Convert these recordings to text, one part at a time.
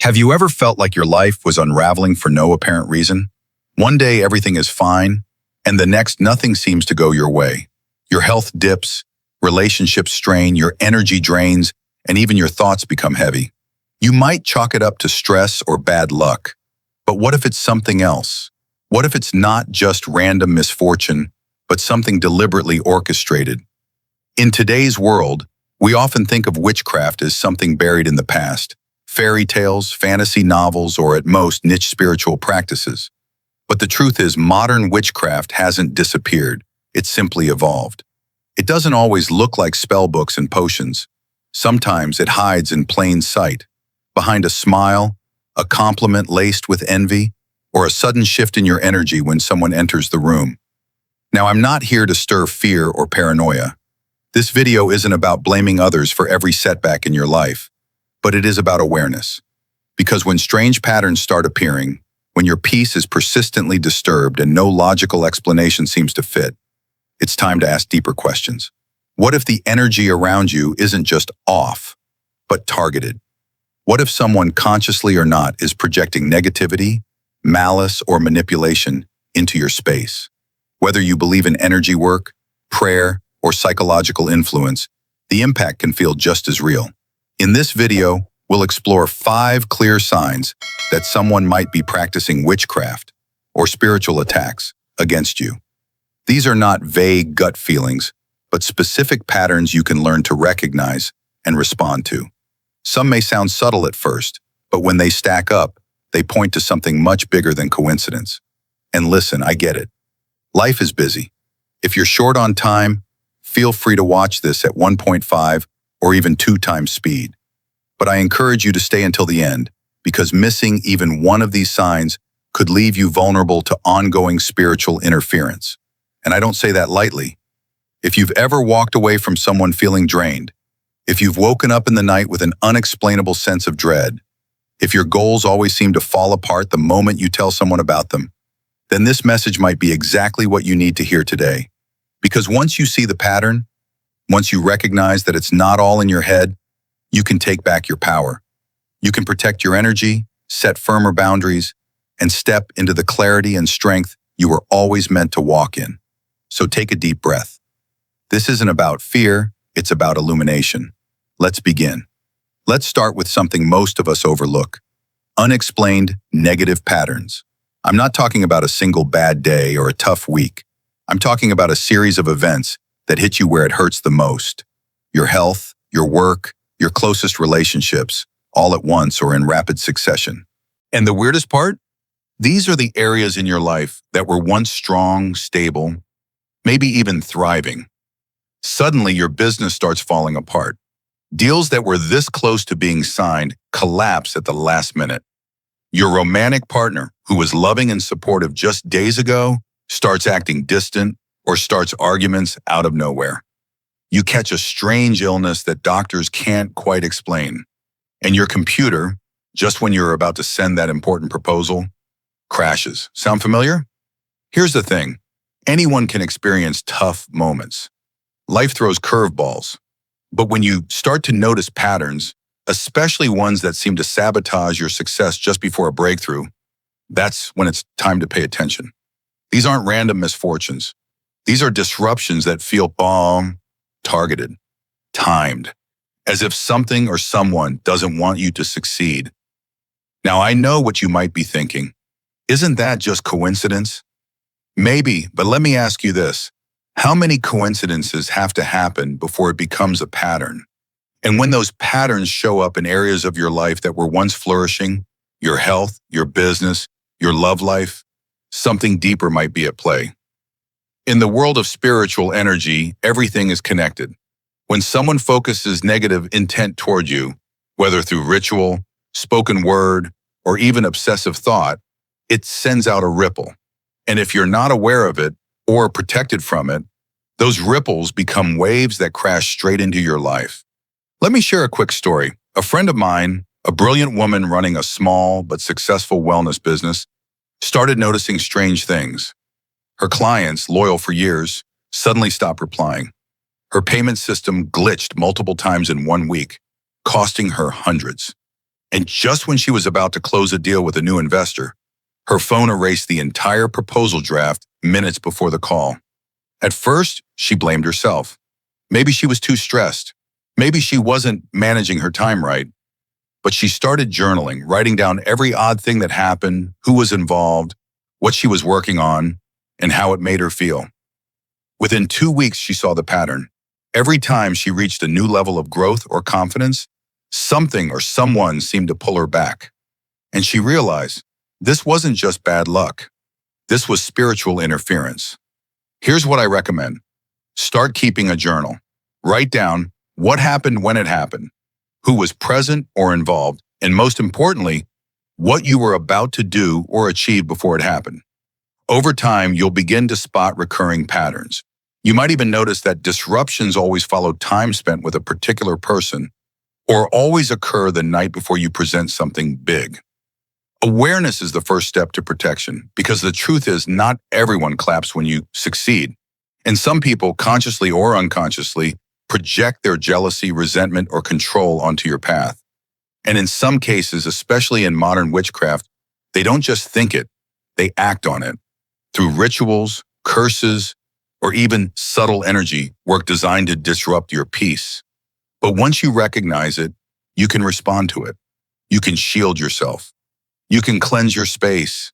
Have you ever felt like your life was unraveling for no apparent reason? One day everything is fine, and the next nothing seems to go your way. Your health dips, relationships strain, your energy drains, and even your thoughts become heavy. You might chalk it up to stress or bad luck. But what if it's something else? What if it's not just random misfortune, but something deliberately orchestrated? In today's world, we often think of witchcraft as something buried in the past. Fairy tales, fantasy novels, or at most niche spiritual practices. But the truth is, modern witchcraft hasn't disappeared. It's simply evolved. It doesn't always look like spell books and potions. Sometimes it hides in plain sight, behind a smile, a compliment laced with envy, or a sudden shift in your energy when someone enters the room. Now, I'm not here to stir fear or paranoia. This video isn't about blaming others for every setback in your life. But it is about awareness. Because when strange patterns start appearing, when your peace is persistently disturbed and no logical explanation seems to fit, it's time to ask deeper questions. What if the energy around you isn't just off, but targeted? What if someone, consciously or not, is projecting negativity, malice, or manipulation into your space? Whether you believe in energy work, prayer, or psychological influence, the impact can feel just as real. In this video, we'll explore 5 clear signs that someone might be practicing witchcraft or spiritual attacks against you. These are not vague gut feelings, but specific patterns you can learn to recognize and respond to. Some may sound subtle at first, but when they stack up, they point to something much bigger than coincidence. And listen, I get it. Life is busy. If you're short on time, feel free to watch this at 1.5 or even 2 times speed. But I encourage you to stay until the end, because missing even one of these signs could leave you vulnerable to ongoing spiritual interference. And I don't say that lightly. If you've ever walked away from someone feeling drained, if you've woken up in the night with an unexplainable sense of dread, if your goals always seem to fall apart the moment you tell someone about them, then this message might be exactly what you need to hear today. Because once you see the pattern, once you recognize that it's not all in your head, you can take back your power. You can protect your energy, set firmer boundaries, and step into the clarity and strength you were always meant to walk in. So take a deep breath. This isn't about fear, it's about illumination. Let's begin. Let's start with something most of us overlook: unexplained negative patterns. I'm not talking about a single bad day or a tough week. I'm talking about a series of events that hit you where it hurts the most. Your health, your work, your closest relationships, all at once or in rapid succession. And the weirdest part? These are the areas in your life that were once strong, stable, maybe even thriving. Suddenly, your business starts falling apart. Deals that were this close to being signed collapse at the last minute. Your romantic partner, who was loving and supportive just days ago, starts acting distant or starts arguments out of nowhere. You catch a strange illness that doctors can't quite explain. And your computer, just when you're about to send that important proposal, crashes. Sound familiar? Here's the thing. Anyone can experience tough moments. Life throws curveballs. But when you start to notice patterns, especially ones that seem to sabotage your success just before a breakthrough, that's when it's time to pay attention. These aren't random misfortunes. These are disruptions that feel targeted, timed, as if something or someone doesn't want you to succeed. Now, I know what you might be thinking. Isn't that just coincidence? Maybe, but let me ask you this. How many coincidences have to happen before it becomes a pattern? And when those patterns show up in areas of your life that were once flourishing, your health, your business, your love life, something deeper might be at play. In the world of spiritual energy, everything is connected. When someone focuses negative intent toward you, whether through ritual, spoken word, or even obsessive thought, it sends out a ripple. And if you're not aware of it or protected from it, those ripples become waves that crash straight into your life. Let me share a quick story. A friend of mine, a brilliant woman running a small but successful wellness business, started noticing strange things. Her clients, loyal for years, suddenly stopped replying. Her payment system glitched multiple times in 1 week, costing her hundreds. And just when she was about to close a deal with a new investor, her phone erased the entire proposal draft minutes before the call. At first, she blamed herself. Maybe she was too stressed. Maybe she wasn't managing her time right. But she started journaling, writing down every odd thing that happened, who was involved, what she was working on, and how it made her feel. Within 2 weeks, she saw the pattern. Every time she reached a new level of growth or confidence, something or someone seemed to pull her back. And she realized this wasn't just bad luck. This was spiritual interference. Here's what I recommend. Start keeping a journal. Write down what happened when it happened, who was present or involved, and most importantly, what you were about to do or achieve before it happened. Over time, you'll begin to spot recurring patterns. You might even notice that disruptions always follow time spent with a particular person or always occur the night before you present something big. Awareness is the first step to protection because the truth is not everyone claps when you succeed. And some people, consciously or unconsciously, project their jealousy, resentment, or control onto your path. And in some cases, especially in modern witchcraft, they don't just think it, they act on it through rituals, curses, or even subtle energy work designed to disrupt your peace. But once you recognize it, you can respond to it. You can shield yourself. You can cleanse your space.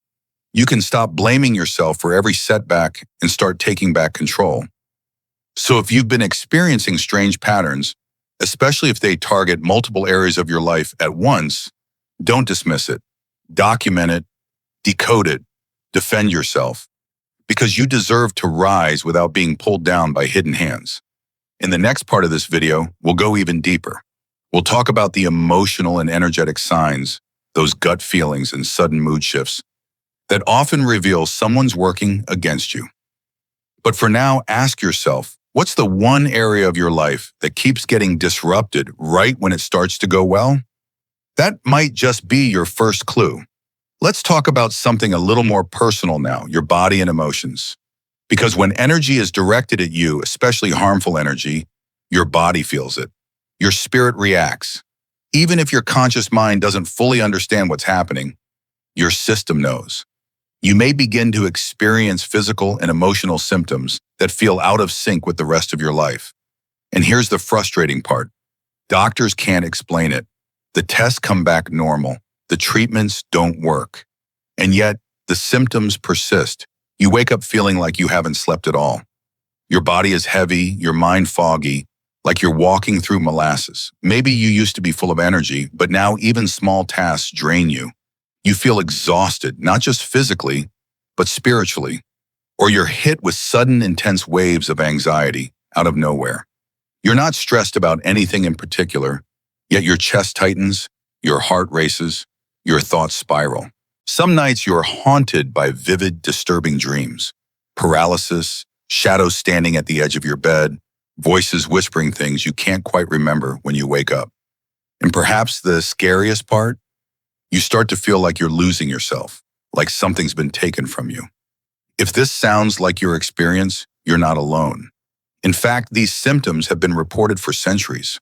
You can stop blaming yourself for every setback and start taking back control. So if you've been experiencing strange patterns, especially if they target multiple areas of your life at once, don't dismiss it. Document it, decode it, defend yourself, because you deserve to rise without being pulled down by hidden hands. In the next part of this video, we'll go even deeper. We'll talk about the emotional and energetic signs, those gut feelings and sudden mood shifts that often reveal someone's working against you. But for now, ask yourself, what's the one area of your life that keeps getting disrupted right when it starts to go well? That might just be your first clue. Let's talk about something a little more personal now, your body and emotions. Because when energy is directed at you, especially harmful energy, your body feels it. Your spirit reacts. Even if your conscious mind doesn't fully understand what's happening, your system knows. You may begin to experience physical and emotional symptoms that feel out of sync with the rest of your life. And here's the frustrating part. Doctors can't explain it. The tests come back normal. The treatments don't work. And yet, the symptoms persist. You wake up feeling like you haven't slept at all. Your body is heavy, your mind foggy, like you're walking through molasses. Maybe you used to be full of energy, but now even small tasks drain you. You feel exhausted, not just physically, but spiritually. Or you're hit with sudden, intense waves of anxiety out of nowhere. You're not stressed about anything in particular, yet your chest tightens, your heart races, your thoughts spiral. Some nights you're haunted by vivid, disturbing dreams, paralysis, shadows standing at the edge of your bed, voices whispering things you can't quite remember when you wake up. And perhaps the scariest part, you start to feel like you're losing yourself, like something's been taken from you. If this sounds like your experience, you're not alone. In fact, these symptoms have been reported for centuries.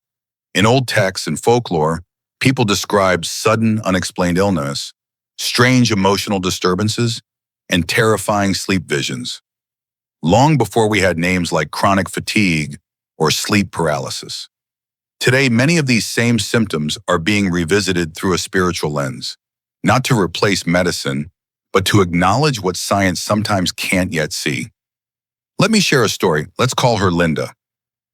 In old texts and folklore, people describe sudden, unexplained illness, strange emotional disturbances, and terrifying sleep visions, long before we had names like chronic fatigue or sleep paralysis. Today, many of these same symptoms are being revisited through a spiritual lens, not to replace medicine, but to acknowledge what science sometimes can't yet see. Let me share a story. Let's call her Linda.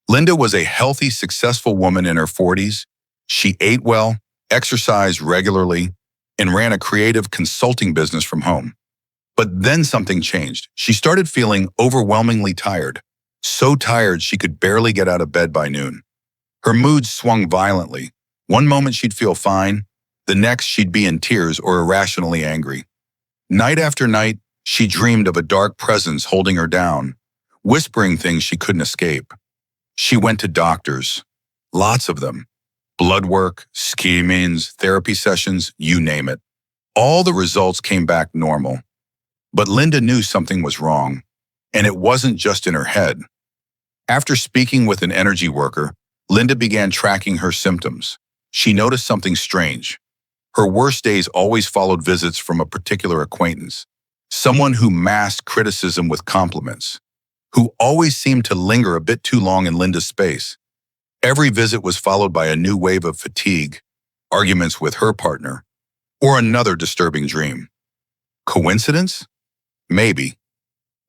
Linda was a healthy, successful woman in her 40s. She ate well, exercised regularly, and ran a creative consulting business from home. But then something changed. She started feeling overwhelmingly tired, so tired she could barely get out of bed by noon. Her mood swung violently. One moment she'd feel fine, the next she'd be in tears or irrationally angry. Night after night, she dreamed of a dark presence holding her down, whispering things she couldn't escape. She went to doctors, lots of them. Blood work, schemings, therapy sessions, you name it. All the results came back normal. But Linda knew something was wrong, and it wasn't just in her head. After speaking with an energy worker, Linda began tracking her symptoms. She noticed something strange. Her worst days always followed visits from a particular acquaintance, someone who masked criticism with compliments, who always seemed to linger a bit too long in Linda's space. Every visit was followed by a new wave of fatigue, arguments with her partner, or another disturbing dream. Coincidence? Maybe.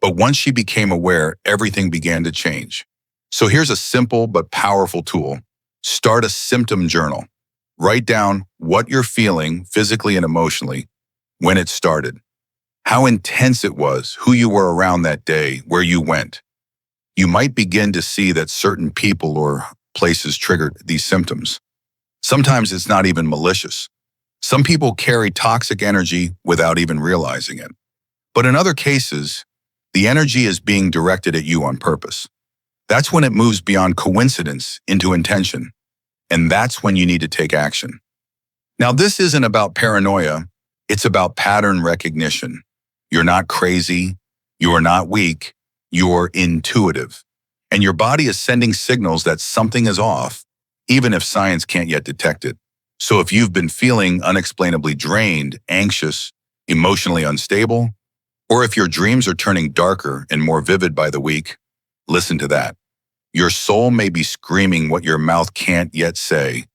But once she became aware, everything began to change. So here's a simple but powerful tool. Start a symptom journal. Write down what you're feeling physically and emotionally when it started, how intense it was, who you were around that day, where you went. You might begin to see that certain people or places triggered these symptoms. Sometimes it's not even malicious. Some people carry toxic energy without even realizing it. But in other cases, the energy is being directed at you on purpose. That's when it moves beyond coincidence into intention. And that's when you need to take action. Now, this isn't about paranoia. It's about pattern recognition. You're not crazy. You're not weak. You're intuitive. And your body is sending signals that something is off, even if science can't yet detect it. So if you've been feeling unexplainably drained, anxious, emotionally unstable, or if your dreams are turning darker and more vivid by the week, listen to that. Your soul may be screaming what your mouth can't yet say.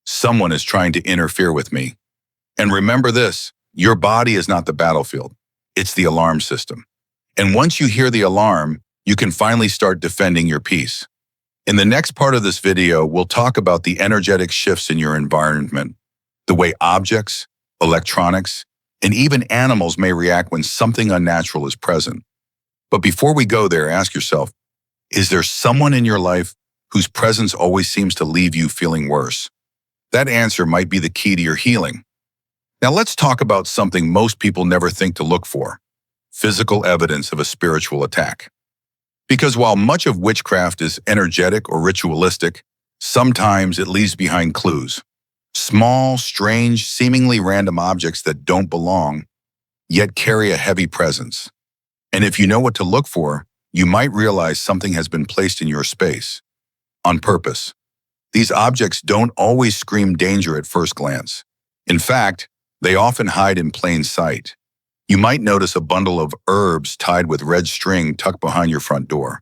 Someone is trying to interfere with me. And remember this, your body is not the battlefield. It's the alarm system. And once you hear the alarm, you can finally start defending your peace. In the next part of this video, we'll talk about the energetic shifts in your environment, the way objects, electronics, and even animals may react when something unnatural is present. But before we go there, ask yourself, is there someone in your life whose presence always seems to leave you feeling worse? That answer might be the key to your healing. Now let's talk about something most people never think to look for: physical evidence of a spiritual attack. Because while much of witchcraft is energetic or ritualistic, sometimes it leaves behind clues. Small, strange, seemingly random objects that don't belong, yet carry a heavy presence. And if you know what to look for, you might realize something has been placed in your space, on purpose. These objects don't always scream danger at first glance. In fact, they often hide in plain sight. You might notice a bundle of herbs tied with red string tucked behind your front door.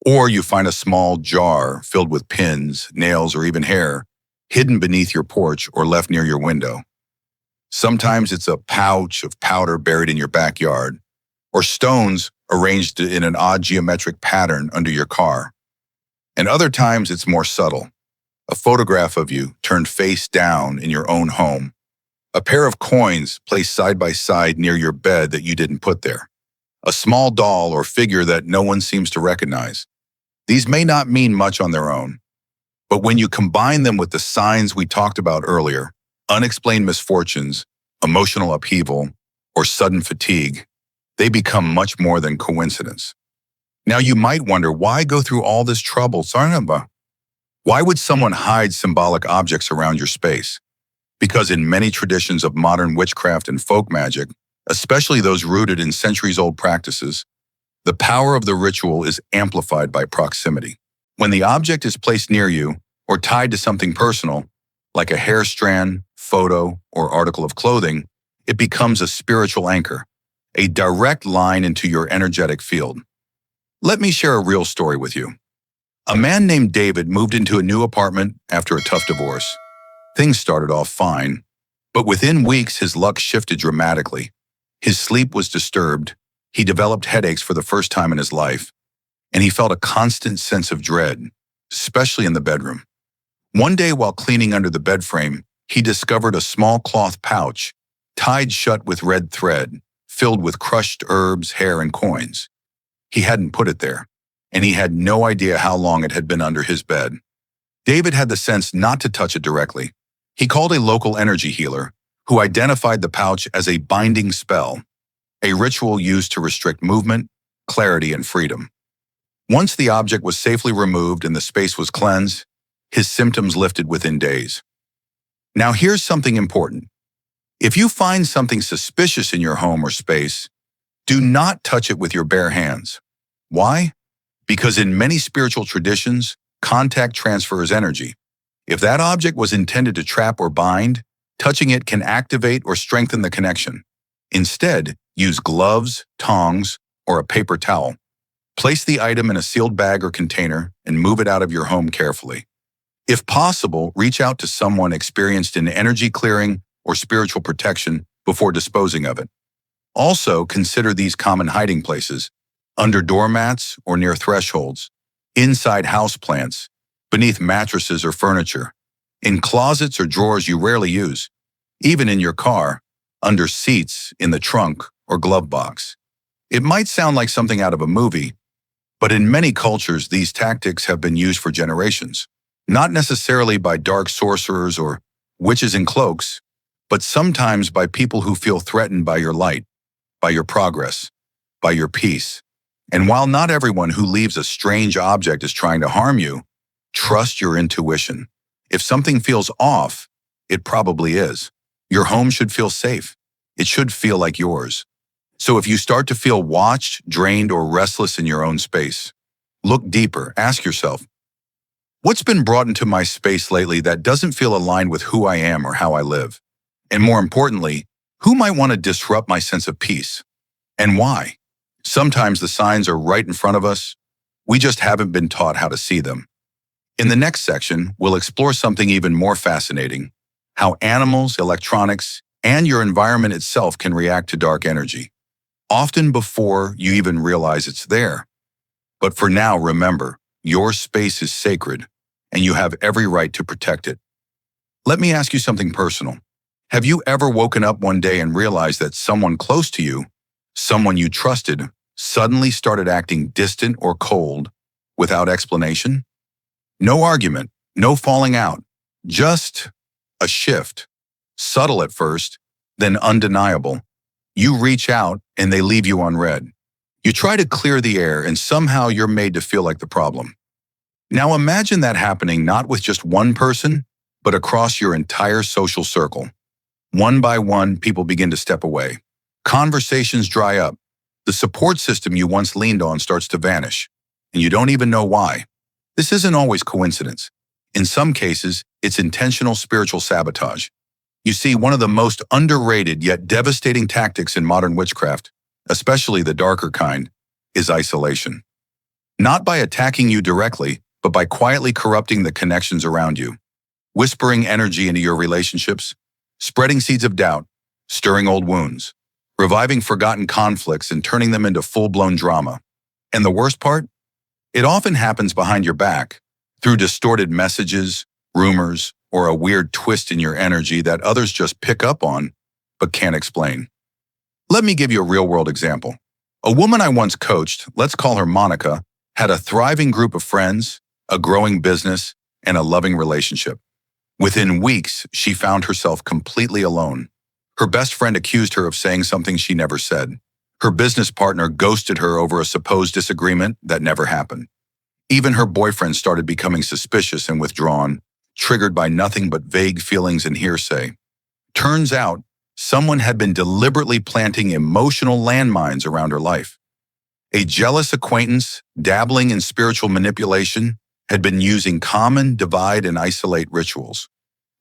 Or you find a small jar filled with pins, nails, or even hair, hidden beneath your porch or left near your window. Sometimes it's a pouch of powder buried in your backyard, or stones arranged in an odd geometric pattern under your car. And other times it's more subtle. A photograph of you turned face down in your own home. A pair of coins placed side by side near your bed that you didn't put there. A small doll or figure that no one seems to recognize. These may not mean much on their own, but when you combine them with the signs we talked about earlier, unexplained misfortunes, emotional upheaval, or sudden fatigue, they become much more than coincidence. Now you might wonder, why go through all this trouble? Why would someone hide symbolic objects around your space? Because in many traditions of modern witchcraft and folk magic, especially those rooted in centuries-old practices, the power of the ritual is amplified by proximity. When the object is placed near you or tied to something personal, like a hair strand, photo, or article of clothing, it becomes a spiritual anchor, a direct line into your energetic field. Let me share a real story with you. A man named David moved into a new apartment after a tough divorce. Things started off fine, but within weeks his luck shifted dramatically. His sleep was disturbed, he developed headaches for the first time in his life, and he felt a constant sense of dread, especially in the bedroom. One day while cleaning under the bed frame, he discovered a small cloth pouch, tied shut with red thread, filled with crushed herbs, hair, and coins. He hadn't put it there, and he had no idea how long it had been under his bed. David had the sense not to touch it directly. He called a local energy healer, who identified the pouch as a binding spell, a ritual used to restrict movement, clarity, and freedom. Once the object was safely removed and the space was cleansed, his symptoms lifted within days. Now here's something important. If you find something suspicious in your home or space, do not touch it with your bare hands. Why? Because in many spiritual traditions, contact transfers energy. If that object was intended to trap or bind, Touching it can activate or strengthen the connection. Instead, use gloves, tongs, or a paper towel. Place the item in a sealed bag or container and move it out of your home carefully. If possible, reach out to someone experienced in energy clearing or spiritual protection before disposing of it. Also, consider these common hiding places: under doormats or near thresholds, inside houseplants, beneath mattresses or furniture, in closets or drawers you rarely use, even in your car, under seats, in the trunk, or glove box. It might sound like something out of a movie, but in many cultures, these tactics have been used for generations. Not necessarily by dark sorcerers or witches in cloaks, but sometimes by people who feel threatened by your light, by your progress, by your peace. And while not everyone who leaves a strange object is trying to harm you, trust your intuition. If something feels off, it probably is. Your home should feel safe. It should feel like yours. So if you start to feel watched, drained, or restless in your own space, look deeper. Ask yourself, what's been brought into my space lately that doesn't feel aligned with who I am or how I live? And more importantly, who might want to disrupt my sense of peace? And why? Sometimes the signs are right in front of us. We just haven't been taught how to see them. In the next section, we'll explore something even more fascinating: how animals, electronics, and your environment itself can react to dark energy, often before you even realize it's there. But for now, remember, your space is sacred, and you have every right to protect it. Let me ask you something personal. Have you ever woken up one day and realized that someone close to you, someone you trusted, suddenly started acting distant or cold without explanation? No argument, no falling out, just a shift. Subtle at first, then undeniable. You reach out and they leave you unread. You try to clear the air and somehow you're made to feel like the problem. Now imagine that happening not with just one person, but across your entire social circle. One by one, people begin to step away. Conversations dry up. The support system you once leaned on starts to vanish, and you don't even know why. This isn't always coincidence. In some cases, it's intentional spiritual sabotage. You see, one of the most underrated yet devastating tactics in modern witchcraft, especially the darker kind, is isolation. Not by attacking you directly, but by quietly corrupting the connections around you, whispering energy into your relationships, spreading seeds of doubt, stirring old wounds, reviving forgotten conflicts and turning them into full-blown drama. And the worst part? It often happens behind your back, through distorted messages, rumors, or a weird twist in your energy that others just pick up on, but can't explain. Let me give you a real-world example. A woman I once coached, let's call her Monica, had a thriving group of friends, a growing business, and a loving relationship. Within weeks, she found herself completely alone. Her best friend accused her of saying something she never said. Her business partner ghosted her over a supposed disagreement that never happened. Even her boyfriend started becoming suspicious and withdrawn, triggered by nothing but vague feelings and hearsay. Turns out, someone had been deliberately planting emotional landmines around her life. A jealous acquaintance, dabbling in spiritual manipulation, had been using common divide and isolate rituals,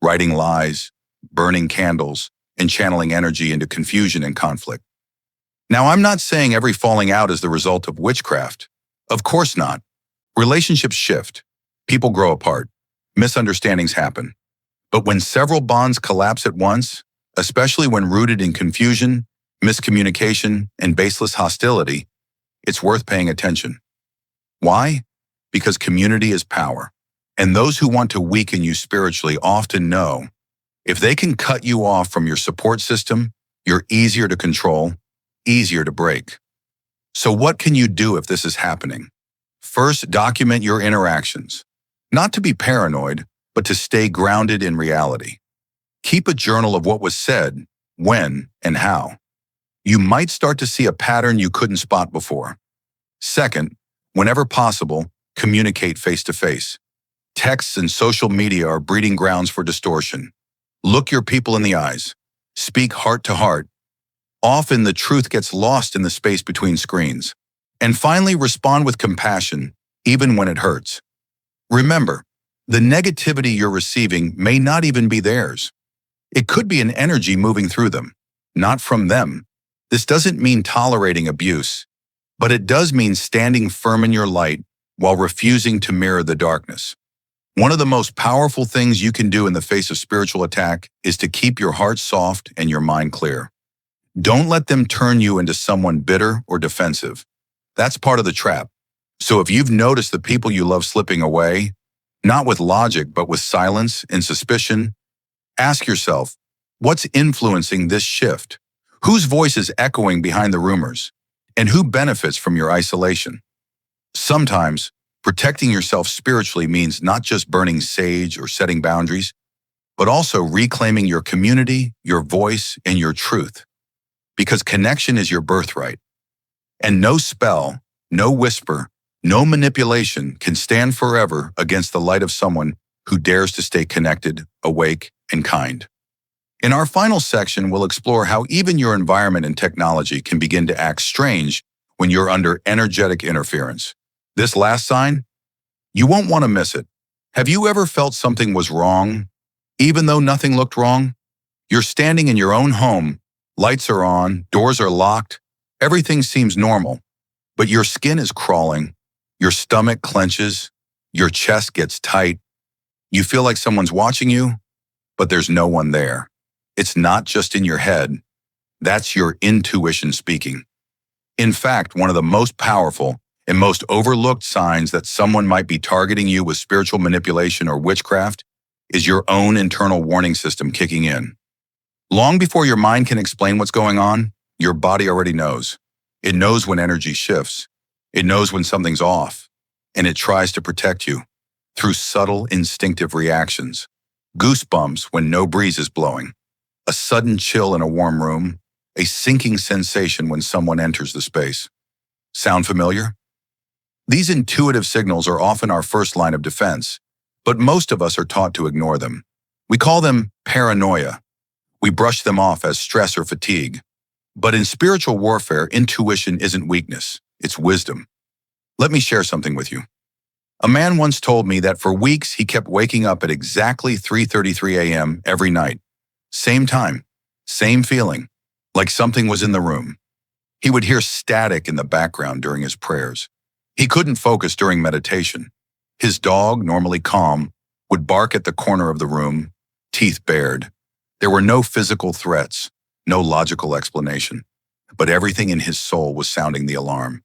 writing lies, burning candles, and channeling energy into confusion and conflict. Now, I'm not saying every falling out is the result of witchcraft. Of course not. Relationships shift. People grow apart. Misunderstandings happen. But when several bonds collapse at once, especially when rooted in confusion, miscommunication, and baseless hostility, it's worth paying attention. Why? Because community is power. And those who want to weaken you spiritually often know if they can cut you off from your support system, you're easier to control, easier to break. So what can you do if this is happening? First, document your interactions. Not to be paranoid, but to stay grounded in reality. Keep a journal of what was said, when, and how. You might start to see a pattern you couldn't spot before. Second, whenever possible, communicate face-to-face. Texts and social media are breeding grounds for distortion. Look your people in the eyes. Speak heart to heart. Often the truth gets lost in the space between screens. And finally, respond with compassion, even when it hurts. Remember, the negativity you're receiving may not even be theirs. It could be an energy moving through them, not from them. This doesn't mean tolerating abuse, but it does mean standing firm in your light while refusing to mirror the darkness. One of the most powerful things you can do in the face of spiritual attack is to keep your heart soft and your mind clear. Don't let them turn you into someone bitter or defensive. That's part of the trap. So if you've noticed the people you love slipping away, not with logic but with silence and suspicion, ask yourself, what's influencing this shift? Whose voice is echoing behind the rumors? And who benefits from your isolation? Sometimes, protecting yourself spiritually means not just burning sage or setting boundaries, but also reclaiming your community, your voice, and your truth. Because connection is your birthright. And no spell, no whisper, no manipulation can stand forever against the light of someone who dares to stay connected, awake, and kind. In our final section, we'll explore how even your environment and technology can begin to act strange when you're under energetic interference. This last sign? You won't want to miss it. Have you ever felt something was wrong, even though nothing looked wrong? You're standing in your own home, lights are on, doors are locked, everything seems normal, but your skin is crawling, your stomach clenches, your chest gets tight. You feel like someone's watching you, but there's no one there. It's not just in your head. That's your intuition speaking. In fact, one of the most powerful and most overlooked signs that someone might be targeting you with spiritual manipulation or witchcraft is your own internal warning system kicking in. Long before your mind can explain what's going on, your body already knows. It knows when energy shifts. It knows when something's off, and it tries to protect you through subtle instinctive reactions. Goosebumps when no breeze is blowing, a sudden chill in a warm room, a sinking sensation when someone enters the space. Sound familiar? These intuitive signals are often our first line of defense, but most of us are taught to ignore them. We call them paranoia. We brush them off as stress or fatigue. But in spiritual warfare, intuition isn't weakness, it's wisdom. Let me share something with you. A man once told me that for weeks he kept waking up at exactly 3:33 a.m. every night. Same time, same feeling, like something was in the room. He would hear static in the background during his prayers. He couldn't focus during meditation. His dog, normally calm, would bark at the corner of the room, teeth bared. There were no physical threats, no logical explanation, but everything in his soul was sounding the alarm.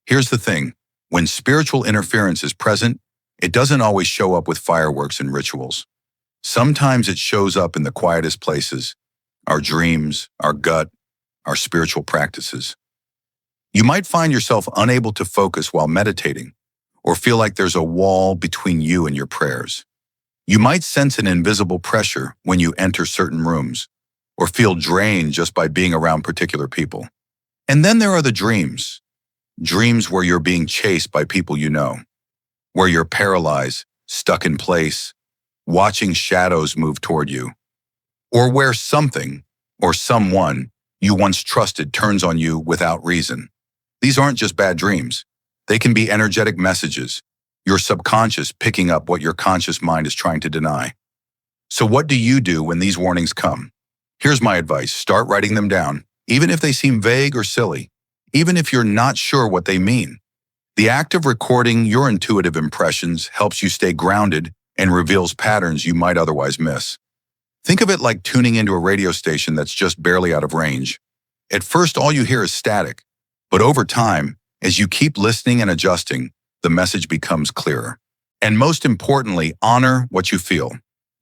Here's the thing, when spiritual interference is present, it doesn't always show up with fireworks and rituals. Sometimes it shows up in the quietest places, our dreams, our gut, our spiritual practices. You might find yourself unable to focus while meditating, or feel like there's a wall between you and your prayers. You might sense an invisible pressure when you enter certain rooms, or feel drained just by being around particular people. And then there are the dreams. Dreams where you're being chased by people you know, where you're paralyzed, stuck in place, watching shadows move toward you, or where something or someone you once trusted turns on you without reason. These aren't just bad dreams. They can be energetic messages, your subconscious picking up what your conscious mind is trying to deny. So what do you do when these warnings come? Here's my advice. Start writing them down, even if they seem vague or silly, even if you're not sure what they mean. The act of recording your intuitive impressions helps you stay grounded and reveals patterns you might otherwise miss. Think of it like tuning into a radio station that's just barely out of range. At first, all you hear is static, but over time, as you keep listening and adjusting, the message becomes clearer. And most importantly, honor what you feel.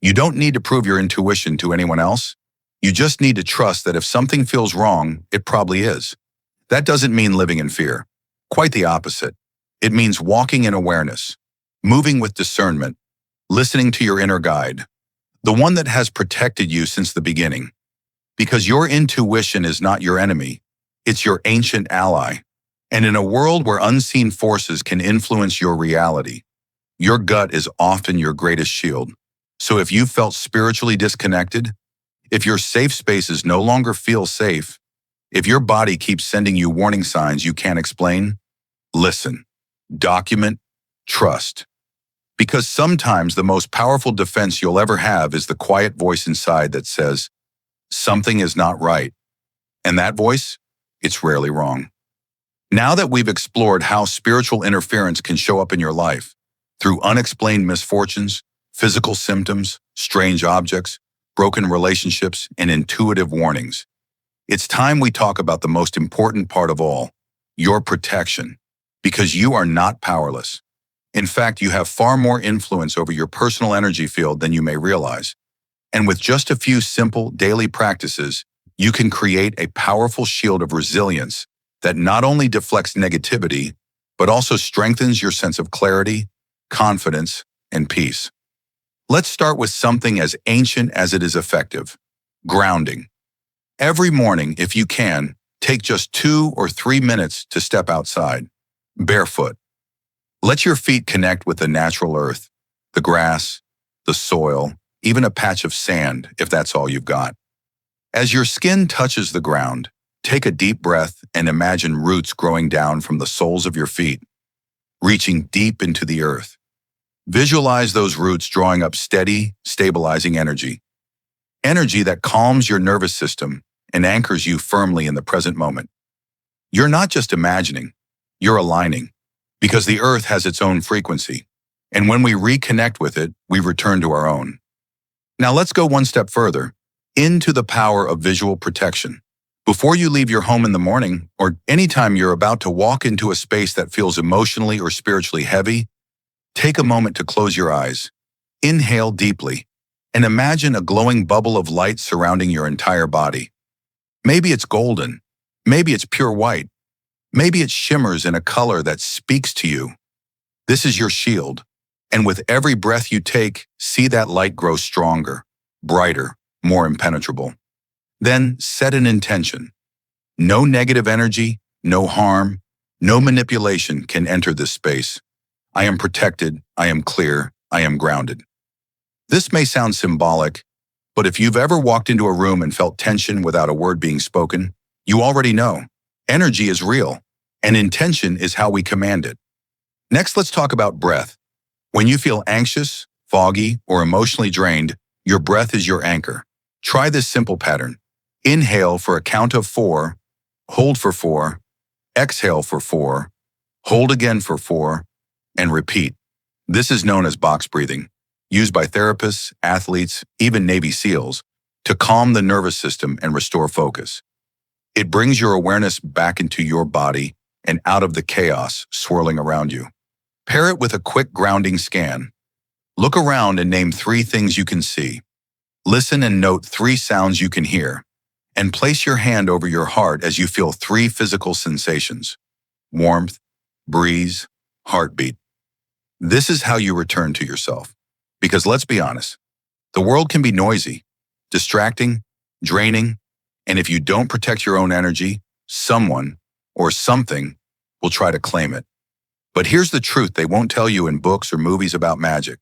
You don't need to prove your intuition to anyone else. You just need to trust that if something feels wrong, it probably is. That doesn't mean living in fear. Quite the opposite. It means walking in awareness, moving with discernment, listening to your inner guide, the one that has protected you since the beginning. Because your intuition is not your enemy, it's your ancient ally. And in a world where unseen forces can influence your reality, your gut is often your greatest shield. So if you felt spiritually disconnected, if your safe spaces no longer feel safe, if your body keeps sending you warning signs you can't explain, listen, document, trust. Because sometimes the most powerful defense you'll ever have is the quiet voice inside that says, something is not right. And that voice, it's rarely wrong. Now that we've explored how spiritual interference can show up in your life, through unexplained misfortunes, physical symptoms, strange objects, broken relationships, and intuitive warnings, it's time we talk about the most important part of all, your protection. Because you are not powerless. In fact, you have far more influence over your personal energy field than you may realize. And with just a few simple daily practices, you can create a powerful shield of resilience that not only deflects negativity, but also strengthens your sense of clarity, confidence, and peace. Let's start with something as ancient as it is effective: grounding. Every morning, if you can, take just 2 or 3 minutes to step outside, barefoot. Let your feet connect with the natural earth, the grass, the soil, even a patch of sand, if that's all you've got. As your skin touches the ground, take a deep breath and imagine roots growing down from the soles of your feet, reaching deep into the earth. Visualize those roots drawing up steady, stabilizing energy. Energy that calms your nervous system and anchors you firmly in the present moment. You're not just imagining, you're aligning, because the earth has its own frequency, and when we reconnect with it, we return to our own. Now let's go one step further, into the power of visual protection. Before you leave your home in the morning, or anytime you're about to walk into a space that feels emotionally or spiritually heavy, take a moment to close your eyes. Inhale deeply, and imagine a glowing bubble of light surrounding your entire body. Maybe it's golden, maybe it's pure white, maybe it shimmers in a color that speaks to you. This is your shield, and with every breath you take, see that light grow stronger, brighter, more impenetrable. Then set an intention. No negative energy, no harm, no manipulation can enter this space. I am protected, I am clear, I am grounded. This may sound symbolic, but if you've ever walked into a room and felt tension without a word being spoken, you already know. Energy is real, and intention is how we command it. Next, let's talk about breath. When you feel anxious, foggy, or emotionally drained, your breath is your anchor. Try this simple pattern. Inhale for a count of 4, hold for 4, exhale for 4, hold again for 4, and repeat. This is known as box breathing, used by therapists, athletes, even Navy SEALs, to calm the nervous system and restore focus. It brings your awareness back into your body and out of the chaos swirling around you. Pair it with a quick grounding scan. Look around and name 3 things you can see. Listen and note 3 sounds you can hear. And place your hand over your heart as you feel 3 physical sensations: warmth, breeze, heartbeat. This is how you return to yourself. Because let's be honest, the world can be noisy, distracting, draining, and if you don't protect your own energy, someone or something will try to claim it. But here's the truth they won't tell you in books or movies about magic.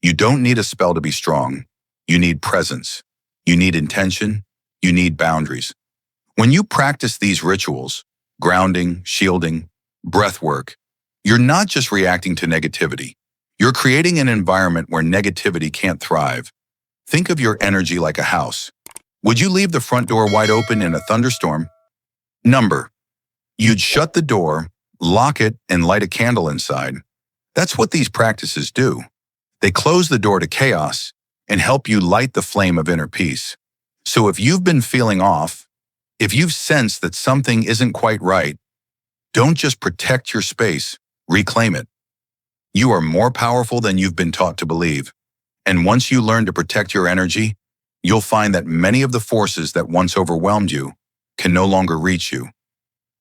You don't need a spell to be strong. You need presence. You need intention. You need boundaries. When you practice these rituals, grounding, shielding, breath work, you're not just reacting to negativity. You're creating an environment where negativity can't thrive. Think of your energy like a house. Would you leave the front door wide open in a thunderstorm? Number. You'd shut the door, lock it, and light a candle inside. That's what these practices do. They close the door to chaos and help you light the flame of inner peace. So if you've been feeling off, if you've sensed that something isn't quite right, don't just protect your space, reclaim it. You are more powerful than you've been taught to believe. And once you learn to protect your energy, you'll find that many of the forces that once overwhelmed you can no longer reach you.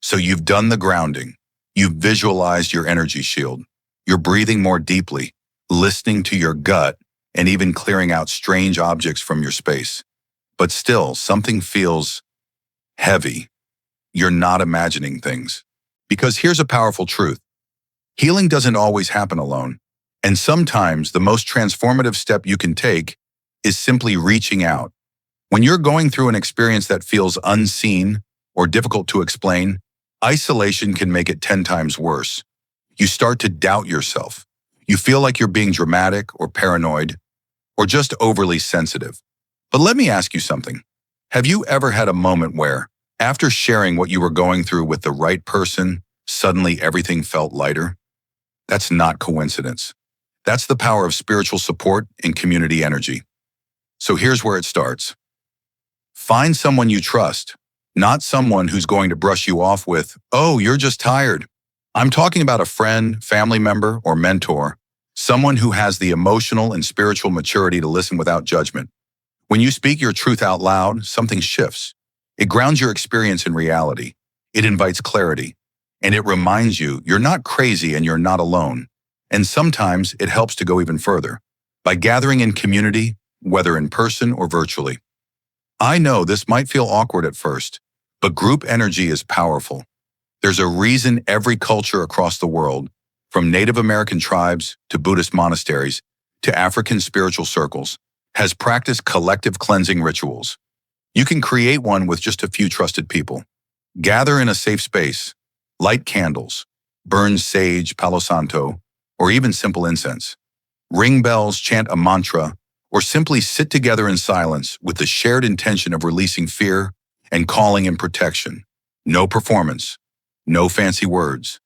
So you've done the grounding. You've visualized your energy shield. You're breathing more deeply, listening to your gut, and even clearing out strange objects from your space. But still, something feels heavy. You're not imagining things. Because here's a powerful truth. Healing doesn't always happen alone. And sometimes the most transformative step you can take is simply reaching out. When you're going through an experience that feels unseen or difficult to explain, isolation can make it 10 times worse. You start to doubt yourself. You feel like you're being dramatic or paranoid or just overly sensitive. But let me ask you something. Have you ever had a moment where, after sharing what you were going through with the right person, suddenly everything felt lighter? That's not coincidence. That's the power of spiritual support and community energy. So here's where it starts. Find someone you trust, not someone who's going to brush you off with, "Oh, you're just tired." I'm talking about a friend, family member, or mentor, someone who has the emotional and spiritual maturity to listen without judgment. When you speak your truth out loud, something shifts. It grounds your experience in reality. It invites clarity. And it reminds you you're not crazy and you're not alone. And sometimes it helps to go even further by gathering in community, whether in person or virtually. I know this might feel awkward at first, but group energy is powerful. There's a reason every culture across the world, from Native American tribes to Buddhist monasteries to African spiritual circles, has practiced collective cleansing rituals. You can create one with just a few trusted people. Gather in a safe space, light candles, burn sage, palo santo, or even simple incense. Ring bells, chant a mantra, or simply sit together in silence with the shared intention of releasing fear and calling in protection. No performance, no fancy words,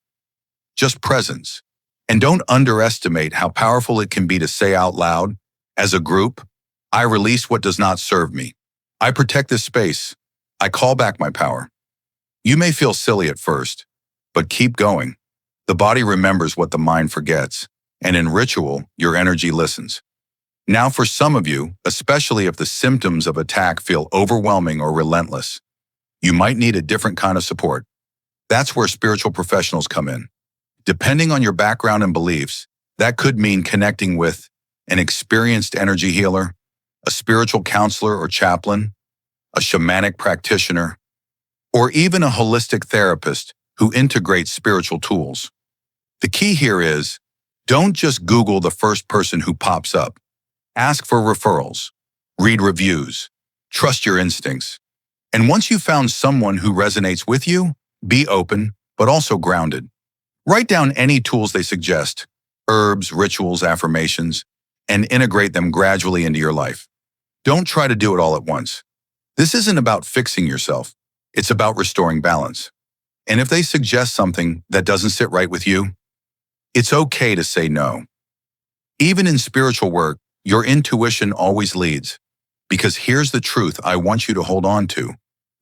just presence. And don't underestimate how powerful it can be to say out loud, as a group, "I release what does not serve me. I protect this space. I call back my power." You may feel silly at first, but keep going. The body remembers what the mind forgets, and in ritual, your energy listens. Now for some of you, especially if the symptoms of attack feel overwhelming or relentless, you might need a different kind of support. That's where spiritual professionals come in. Depending on your background and beliefs, that could mean connecting with an experienced energy healer, a spiritual counselor or chaplain, a shamanic practitioner, or even a holistic therapist who integrates spiritual tools. The key here is, don't just Google the first person who pops up. Ask for referrals, read reviews, trust your instincts. And once you've found someone who resonates with you, be open, but also grounded. Write down any tools they suggest, herbs, rituals, affirmations, and integrate them gradually into your life. Don't try to do it all at once. This isn't about fixing yourself. It's about restoring balance. And if they suggest something that doesn't sit right with you, it's okay to say no. Even in spiritual work, your intuition always leads. Because here's the truth I want you to hold on to.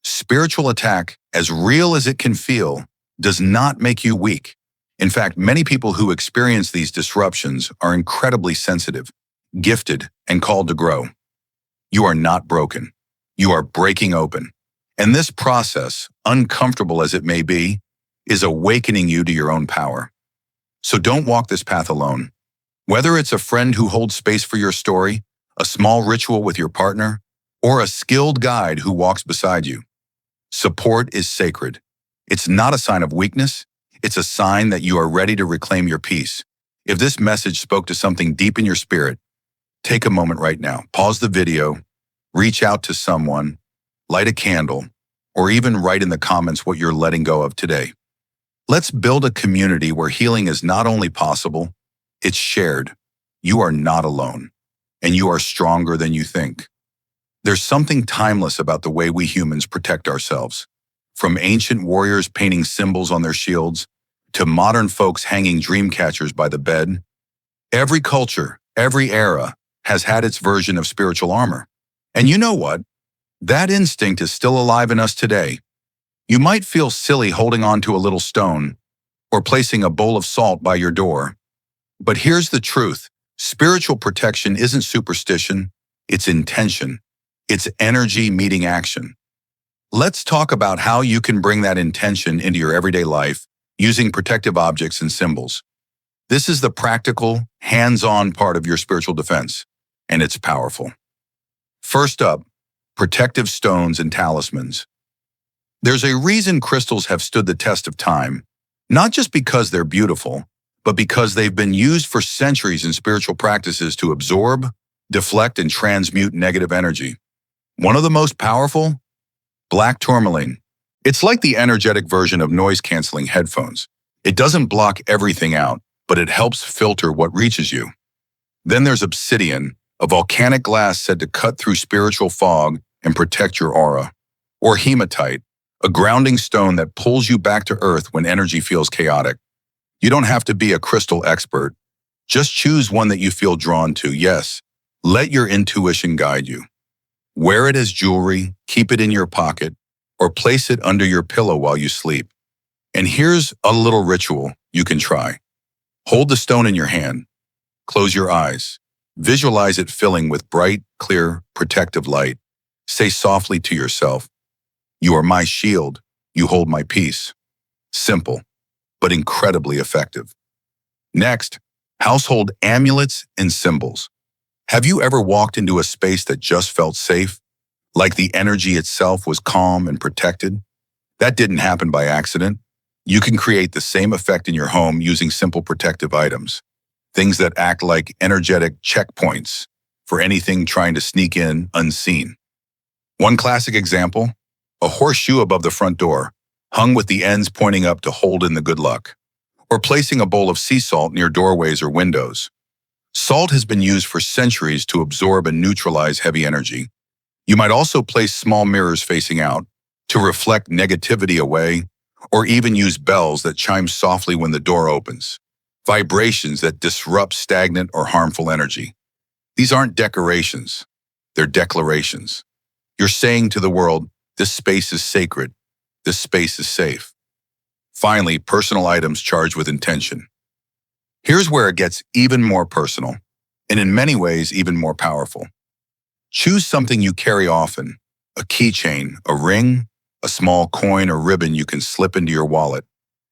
Spiritual attack, as real as it can feel, does not make you weak. In fact, many people who experience these disruptions are incredibly sensitive, gifted, and called to grow. You are not broken. You are breaking open. And this process, uncomfortable as it may be, is awakening you to your own power. So don't walk this path alone. Whether it's a friend who holds space for your story, a small ritual with your partner, or a skilled guide who walks beside you, support is sacred. It's not a sign of weakness. It's a sign that you are ready to reclaim your peace. If this message spoke to something deep in your spirit, take a moment right now. Pause the video, reach out to someone, light a candle, or even write in the comments what you're letting go of today. Let's build a community where healing is not only possible, it's shared. You are not alone, and you are stronger than you think. There's something timeless about the way we humans protect ourselves. From ancient warriors painting symbols on their shields, to modern folks hanging dream catchers by the bed, every culture, every era has had its version of spiritual armor. And you know what? That instinct is still alive in us today. You might feel silly holding on to a little stone or placing a bowl of salt by your door. But here's the truth. Spiritual protection isn't superstition, it's intention. It's energy meeting action. Let's talk about how you can bring that intention into your everyday life using protective objects and symbols. This is the practical, hands-on part of your spiritual defense, and it's powerful. First up, protective stones and talismans. There's a reason crystals have stood the test of time, not just because they're beautiful, but because they've been used for centuries in spiritual practices to absorb, deflect, and transmute negative energy. One of the most powerful? Black tourmaline. It's like the energetic version of noise-canceling headphones. It doesn't block everything out, but it helps filter what reaches you. Then there's obsidian, a volcanic glass said to cut through spiritual fog and protect your aura. Or hematite, a grounding stone that pulls you back to earth when energy feels chaotic. You don't have to be a crystal expert. Just choose one that you feel drawn to. Yes, let your intuition guide you. Wear it as jewelry, keep it in your pocket, or place it under your pillow while you sleep. And here's a little ritual you can try. Hold the stone in your hand. Close your eyes. Visualize it filling with bright, clear, protective light. Say softly to yourself, "You are my shield. You hold my peace." Simple, but incredibly effective. Next, household amulets and symbols. Have you ever walked into a space that just felt safe? Like the energy itself was calm and protected? That didn't happen by accident. You can create the same effect in your home using simple protective items. Things that act like energetic checkpoints for anything trying to sneak in unseen. One classic example, a horseshoe above the front door, hung with the ends pointing up to hold in the good luck. Or placing a bowl of sea salt near doorways or windows. Salt has been used for centuries to absorb and neutralize heavy energy. You might also place small mirrors facing out to reflect negativity away, or even use bells that chime softly when the door opens. Vibrations that disrupt stagnant or harmful energy. These aren't decorations, they're declarations. You're saying to the world, this space is sacred, this space is safe. Finally, personal items charged with intention. Here's where it gets even more personal, and in many ways even more powerful. Choose something you carry often, a keychain, a ring, a small coin or ribbon you can slip into your wallet.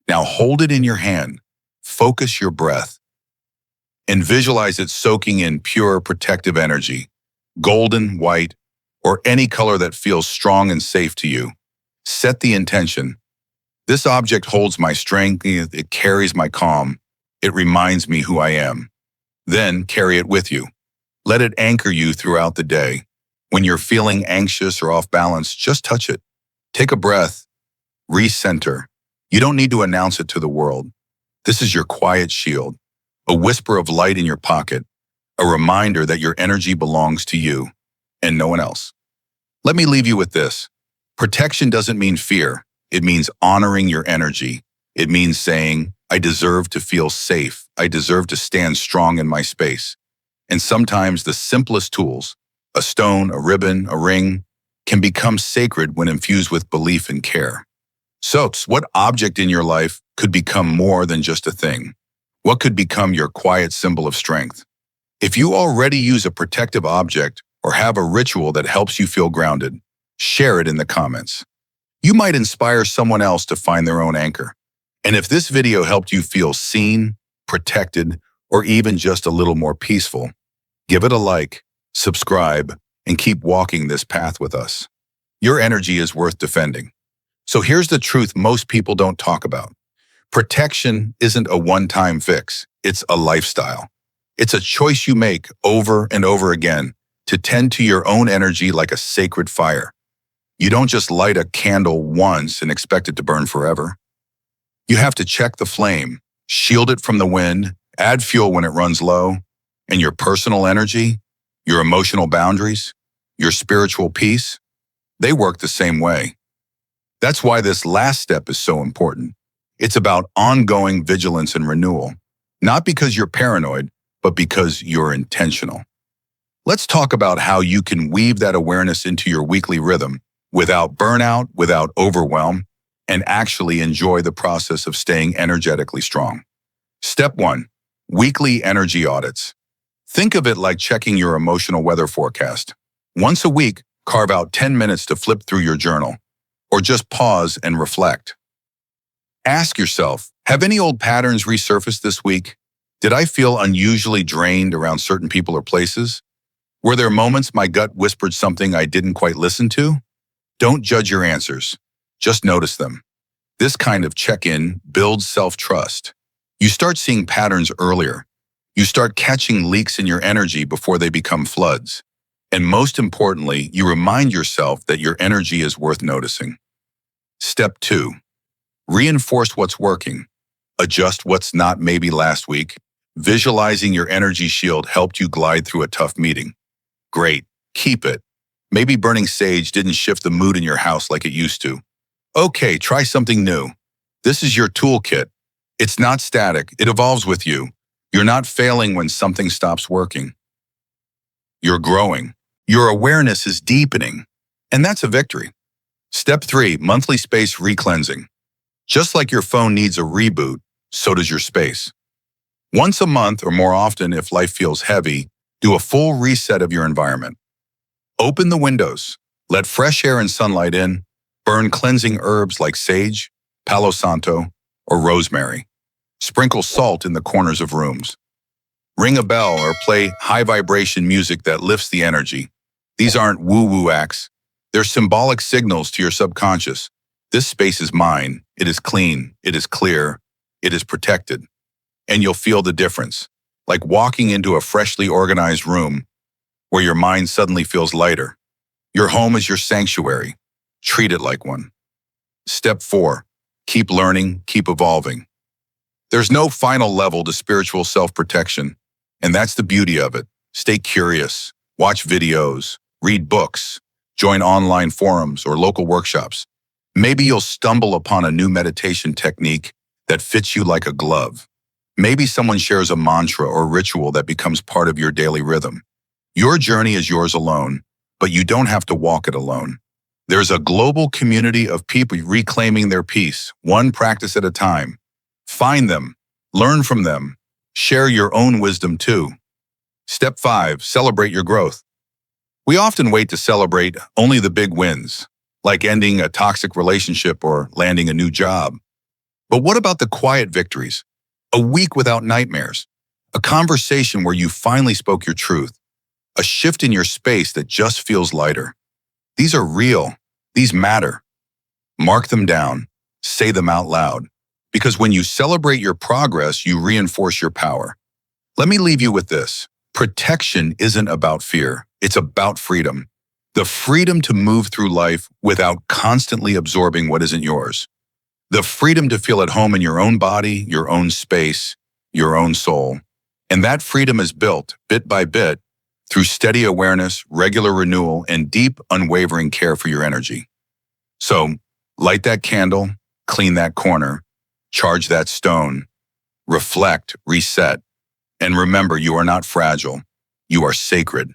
Now hold it in your hand, focus your breath, and visualize it soaking in pure protective energy, golden, white, or any color that feels strong and safe to you. Set the intention. This object holds my strength, it carries my calm, it reminds me who I am. Then carry it with you. Let it anchor you throughout the day. When you're feeling anxious or off balance, just touch it. Take a breath, recenter. You don't need to announce it to the world. This is your quiet shield, a whisper of light in your pocket, a reminder that your energy belongs to you and no one else. Let me leave you with this. Protection doesn't mean fear. It means honoring your energy. It means saying, I deserve to feel safe. I deserve to stand strong in my space. And sometimes the simplest tools, a stone, a ribbon, a ring, can become sacred when infused with belief and care. So, what object in your life could become more than just a thing? What could become your quiet symbol of strength? If you already use a protective object or have a ritual that helps you feel grounded, share it in the comments. You might inspire someone else to find their own anchor. And if this video helped you feel seen, protected, or even just a little more peaceful, give it a like, subscribe, and keep walking this path with us. Your energy is worth defending. So here's the truth most people don't talk about. Protection isn't a one-time fix. It's a lifestyle. It's a choice you make over and over again to tend to your own energy like a sacred fire. You don't just light a candle once and expect it to burn forever. You have to check the flame, shield it from the wind, add fuel when it runs low, and your personal energy, your emotional boundaries, your spiritual peace, they work the same way. That's why this last step is so important. It's about ongoing vigilance and renewal, not because you're paranoid, but because you're intentional. Let's talk about how you can weave that awareness into your weekly rhythm without burnout, without overwhelm, and actually enjoy the process of staying energetically strong. Step 1, weekly energy audits. Think of it like checking your emotional weather forecast. Once a week, carve out 10 minutes to flip through your journal, or just pause and reflect. Ask yourself, have any old patterns resurfaced this week? Did I feel unusually drained around certain people or places? Were there moments my gut whispered something I didn't quite listen to? Don't judge your answers. Just notice them. This kind of check-in builds self-trust. You start seeing patterns earlier. You start catching leaks in your energy before they become floods. And most importantly, you remind yourself that your energy is worth noticing. Step 2, reinforce what's working. Adjust what's not maybe last week. Visualizing your energy shield helped you glide through a tough meeting. Great. Keep it. Maybe burning sage didn't shift the mood in your house like it used to. Okay, try something new. This is your toolkit. It's not static. It evolves with you. You're not failing when something stops working. You're growing. Your awareness is deepening. And that's a victory. Step 3, monthly space recleansing. Just like your phone needs a reboot, so does your space. Once a month or more often if life feels heavy, do a full reset of your environment. Open the windows, let fresh air and sunlight in, burn cleansing herbs like sage, palo santo, or rosemary. Sprinkle salt in the corners of rooms. Ring a bell or play high vibration music that lifts the energy. These aren't woo-woo acts. They're symbolic signals to your subconscious. This space is mine. It is clean. It is clear. It is protected. And you'll feel the difference, like walking into a freshly organized room where your mind suddenly feels lighter. Your home is your sanctuary. Treat it like one. Step 4, keep learning, keep evolving. There's no final level to spiritual self-protection, and that's the beauty of it. Stay curious, watch videos, read books, join online forums or local workshops. Maybe you'll stumble upon a new meditation technique that fits you like a glove. Maybe someone shares a mantra or ritual that becomes part of your daily rhythm. Your journey is yours alone, but you don't have to walk it alone. There's a global community of people reclaiming their peace, one practice at a time. Find them, learn from them, share your own wisdom too. Step 5, celebrate your growth. We often wait to celebrate only the big wins, like ending a toxic relationship or landing a new job. But what about the quiet victories? A week without nightmares, a conversation where you finally spoke your truth, a shift in your space that just feels lighter. These are real. These matter. Mark them down. Say them out loud. Because when you celebrate your progress, you reinforce your power. Let me leave you with this. Protection isn't about fear. It's about freedom. The freedom to move through life without constantly absorbing what isn't yours. The freedom to feel at home in your own body, your own space, your own soul. And that freedom is built, bit by bit, through steady awareness, regular renewal, and deep, unwavering care for your energy. So, light that candle, clean that corner, charge that stone, reflect, reset, and remember you are not fragile, you are sacred.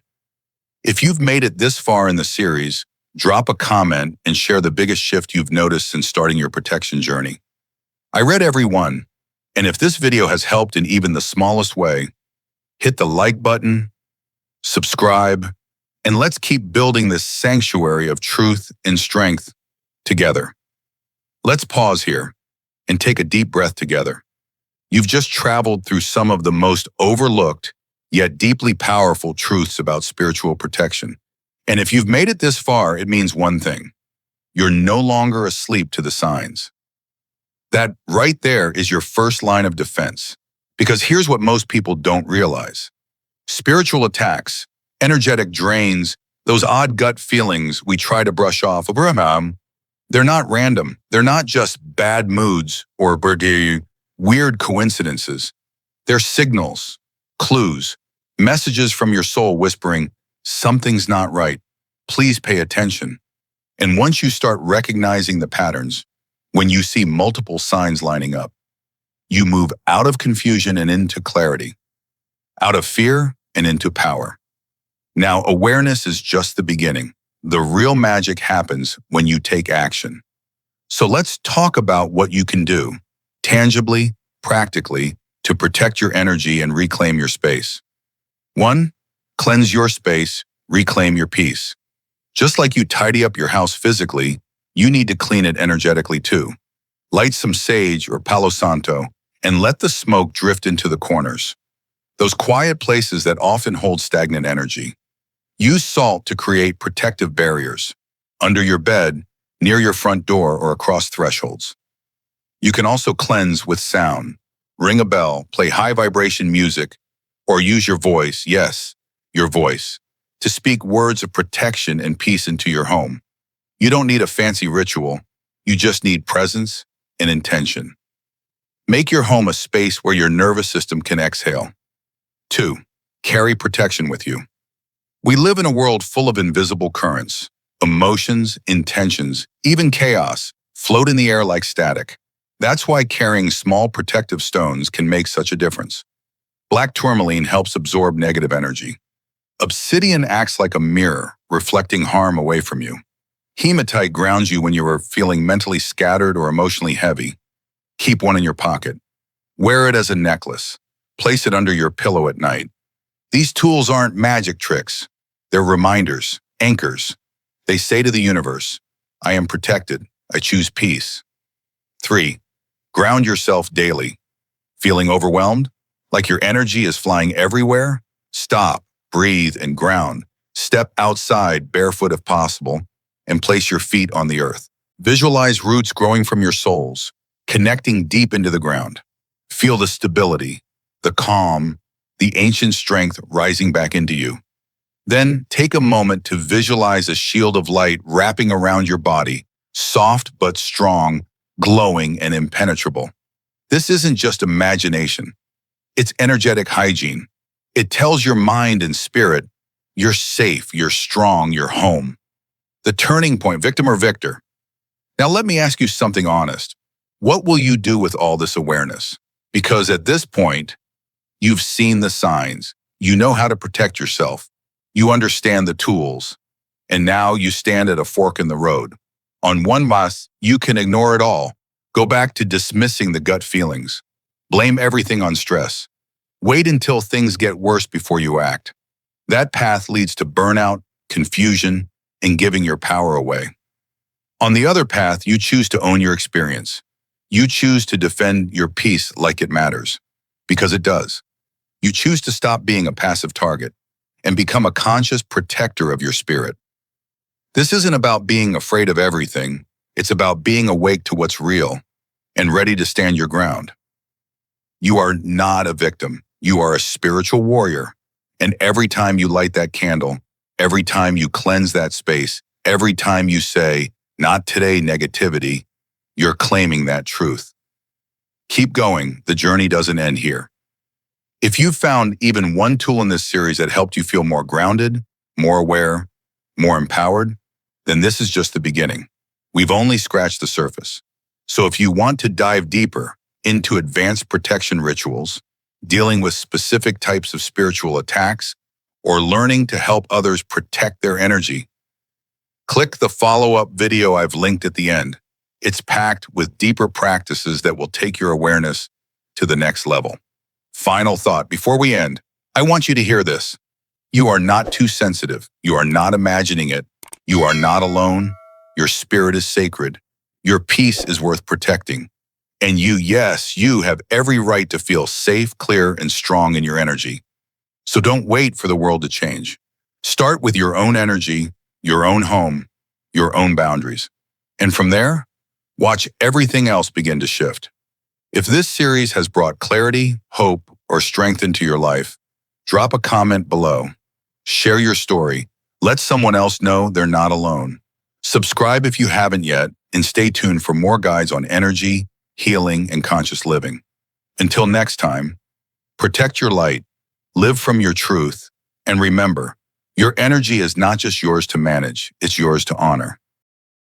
If you've made it this far in the series, drop a comment and share the biggest shift you've noticed since starting your protection journey. I read every one, and if this video has helped in even the smallest way, hit the like button, subscribe, and let's keep building this sanctuary of truth and strength together. Let's pause here and take a deep breath together. You've just traveled through some of the most overlooked, yet deeply powerful truths about spiritual protection. And if you've made it this far, it means one thing. You're no longer asleep to the signs. That right there is your first line of defense. Because here's what most people don't realize. Spiritual attacks, energetic drains, those odd gut feelings we try to brush off, they're not random. They're not just bad moods or weird coincidences. They're signals, clues, messages from your soul whispering, something's not right. Please pay attention. And once you start recognizing the patterns, when you see multiple signs lining up, you move out of confusion and into clarity, out of fear and into power. Now, awareness is just the beginning. The real magic happens when you take action. So let's talk about what you can do, tangibly, practically, to protect your energy and reclaim your space. 1, cleanse your space, reclaim your peace. Just like you tidy up your house physically, you need to clean it energetically too. Light some sage or palo santo and let the smoke drift into the corners. Those quiet places that often hold stagnant energy. Use salt to create protective barriers, under your bed, near your front door, or across thresholds. You can also cleanse with sound. Ring a bell, play high vibration music, or use your voice, yes, your voice, to speak words of protection and peace into your home. You don't need a fancy ritual. You just need presence and intention. Make your home a space where your nervous system can exhale. 2. Carry protection with you. We live in a world full of invisible currents. Emotions, intentions, even chaos float in the air like static. That's why carrying small protective stones can make such a difference. Black tourmaline helps absorb negative energy. Obsidian acts like a mirror, reflecting harm away from you. Hematite grounds you when you are feeling mentally scattered or emotionally heavy. Keep one in your pocket. Wear it as a necklace. Place it under your pillow at night. These tools aren't magic tricks. They're reminders, anchors. They say to the universe, I am protected. I choose peace. 3. Ground yourself daily. Feeling overwhelmed? Like your energy is flying everywhere? Stop, breathe, and ground. Step outside, barefoot if possible, and place your feet on the earth. Visualize roots growing from your soles, connecting deep into the ground. Feel the stability, the calm, the ancient strength rising back into you. Then take a moment to visualize a shield of light wrapping around your body, soft but strong, glowing and impenetrable. This isn't just imagination. It's energetic hygiene. It tells your mind and spirit, you're safe, you're strong, you're home. The turning point, victim or victor. Now let me ask you something honest. What will you do with all this awareness? Because at this point, you've seen the signs. You know how to protect yourself. You understand the tools. And now you stand at a fork in the road. On one path, you can ignore it all. Go back to dismissing the gut feelings. Blame everything on stress. Wait until things get worse before you act. That path leads to burnout, confusion, and giving your power away. On the other path, you choose to own your experience. You choose to defend your peace like it matters, because it does. You choose to stop being a passive target and become a conscious protector of your spirit. This isn't about being afraid of everything. It's about being awake to what's real and ready to stand your ground. You are not a victim. You are a spiritual warrior. And every time you light that candle, every time you cleanse that space, every time you say, not today, negativity, you're claiming that truth. Keep going. The journey doesn't end here. If you found even one tool in this series that helped you feel more grounded, more aware, more empowered, then this is just the beginning. We've only scratched the surface. So if you want to dive deeper into advanced protection rituals, dealing with specific types of spiritual attacks, or learning to help others protect their energy, click the follow-up video I've linked at the end. It's packed with deeper practices that will take your awareness to the next level. Final thought, before we end, I want you to hear this. You are not too sensitive. You are not imagining it. You are not alone. Your spirit is sacred. Your peace is worth protecting. And you, yes, you have every right to feel safe, clear, and strong in your energy. So don't wait for the world to change. Start with your own energy, your own home, your own boundaries. And from there, watch everything else begin to shift. If this series has brought clarity, hope, or strength into your life, drop a comment below. Share your story. Let someone else know they're not alone. Subscribe if you haven't yet, and stay tuned for more guides on energy, healing, and conscious living. Until next time, protect your light, live from your truth, and remember, your energy is not just yours to manage, it's yours to honor.